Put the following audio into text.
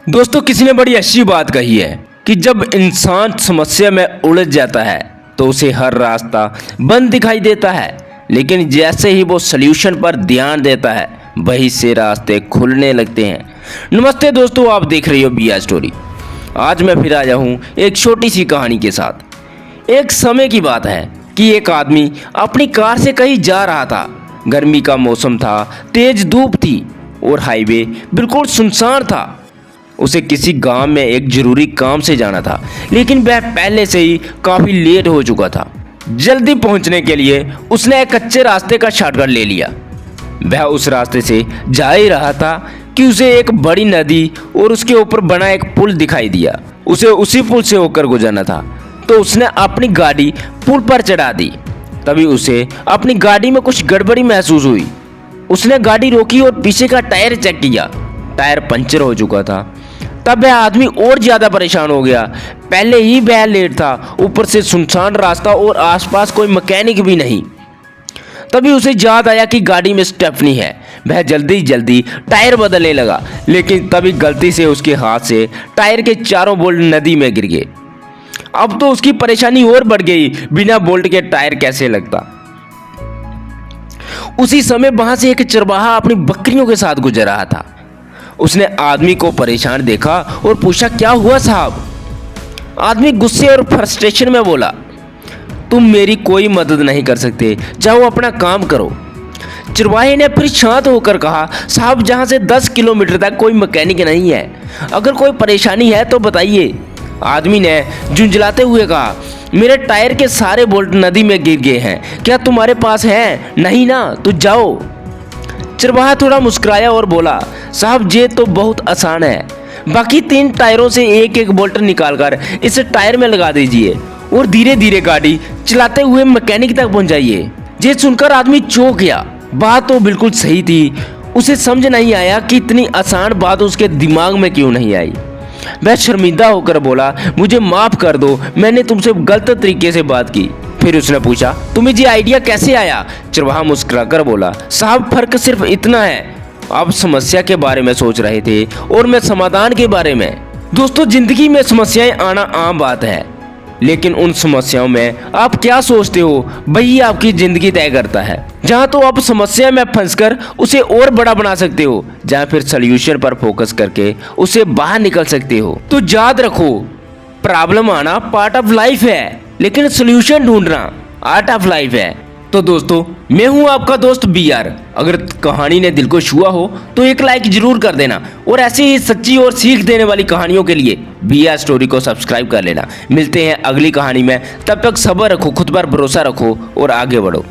दोस्तों, किसी ने बड़ी अच्छी बात कही है कि जब इंसान समस्या में उलझ जाता है तो उसे हर रास्ता बंद दिखाई देता है, लेकिन जैसे ही वो सल्यूशन पर ध्यान देता है वहीं से रास्ते खुलने लगते हैं। नमस्ते दोस्तों, आप देख रहे हो बिया स्टोरी। आज मैं फिर आया हूँ एक छोटी सी कहानी के साथ। एक समय की बात है कि एक आदमी अपनी कार से कहीं जा रहा था। गर्मी का मौसम था, तेज धूप थी और हाईवे बिल्कुल सुनसान था। उसे किसी गांव में एक जरूरी काम से जाना था, लेकिन वह पहले से ही काफ़ी लेट हो चुका था। जल्दी पहुंचने के लिए उसने एक कच्चे रास्ते का शॉर्टकट ले लिया। वह उस रास्ते से जा ही रहा था कि उसे एक बड़ी नदी और उसके ऊपर बना एक पुल दिखाई दिया। उसे उसी पुल से होकर गुजरना था, तो उसने अपनी गाड़ी पुल पर चढ़ा दी। तभी उसे अपनी गाड़ी में कुछ गड़बड़ी महसूस हुई। उसने गाड़ी रोकी और पीछे का टायर चेक किया। टायर पंचर हो चुका था। तब वह आदमी और ज्यादा परेशान हो गया। पहले ही वह लेट था, ऊपर से सुनसान रास्ता और आसपास कोई मैकेनिक भी नहीं। तभी उसे याद आया कि गाड़ी में स्टेपनी है। वह जल्दी टायर बदलने लगा, लेकिन तभी गलती से उसके हाथ से टायर के चारों बोल्ट नदी में गिर गए। अब तो उसकी परेशानी और बढ़ गई, बिना बोल्ट के टायर कैसे लगता। उसी समय वहां से एक चरवाहा अपनी बकरियों के साथ गुजर रहा था। उसने आदमी को परेशान देखा और पूछा, क्या हुआ साहब? आदमी गुस्से और फ्रस्ट्रेशन में बोला, तुम मेरी कोई मदद नहीं कर सकते, जाओ अपना काम करो। चरवाहे ने फिर शांत होकर कहा, साहब जहां से 10 किलोमीटर तक कोई मैकेनिक नहीं है, अगर कोई परेशानी है तो बताइए। आदमी ने झुंझलाते हुए कहा, मेरे टायर के सारे बोल्ट नदी में गिर गए हैं, क्या तुम्हारे पास है? नहीं ना, तो जाओ। चरवाहा थोड़ा मुस्कुराया और बोला, साहब ये तो बहुत आसान है, बाकी 3 टायरों से एक एक बोल्ट निकालकर इस टायर में लगा दीजिए और धीरे धीरे गाड़ी चलाते हुए मैकेनिक तक पहुंच जाइए। ये सुनकर आदमी चौंक गया। बात तो बिल्कुल सही थी। उसे समझ नहीं आया कि इतनी आसान बात उसके दिमाग में क्यों नहीं आई। वह शर्मिंदा होकर बोला, मुझे माफ कर दो, मैंने तुमसे गलत तरीके से बात की। फिर उसने पूछा, तुम्हें ये आइडिया कैसे आया? चरवाहा मुस्कुराकर बोला, साहब फर्क सिर्फ इतना है, आप समस्या के बारे में सोच रहे थे और मैं समाधान के बारे में। दोस्तों, जिंदगी में समस्याएं आना आम बात है, लेकिन उन समस्याओं में आप क्या सोचते हो वही आपकी जिंदगी तय करता है। जहां तो आप समस्या में फंसकर उसे और बड़ा बना सकते हो, जहां फिर सॉल्यूशन पर फोकस करके उसे बाहर निकल सकते हो। तो याद रखो, प्रॉब्लम आना पार्ट ऑफ लाइफ है, लेकिन सॉल्यूशन ढूंढना आर्ट ऑफ लाइफ है। तो दोस्तों, मैं हूं आपका दोस्त BR। अगर कहानी ने दिल को छुआ हो तो एक लाइक जरूर कर देना, और ऐसी ही सच्ची और सीख देने वाली कहानियों के लिए BR स्टोरी को सब्सक्राइब कर लेना। मिलते हैं अगली कहानी में, तब तक सब्र रखो, खुद पर भरोसा रखो और आगे बढ़ो।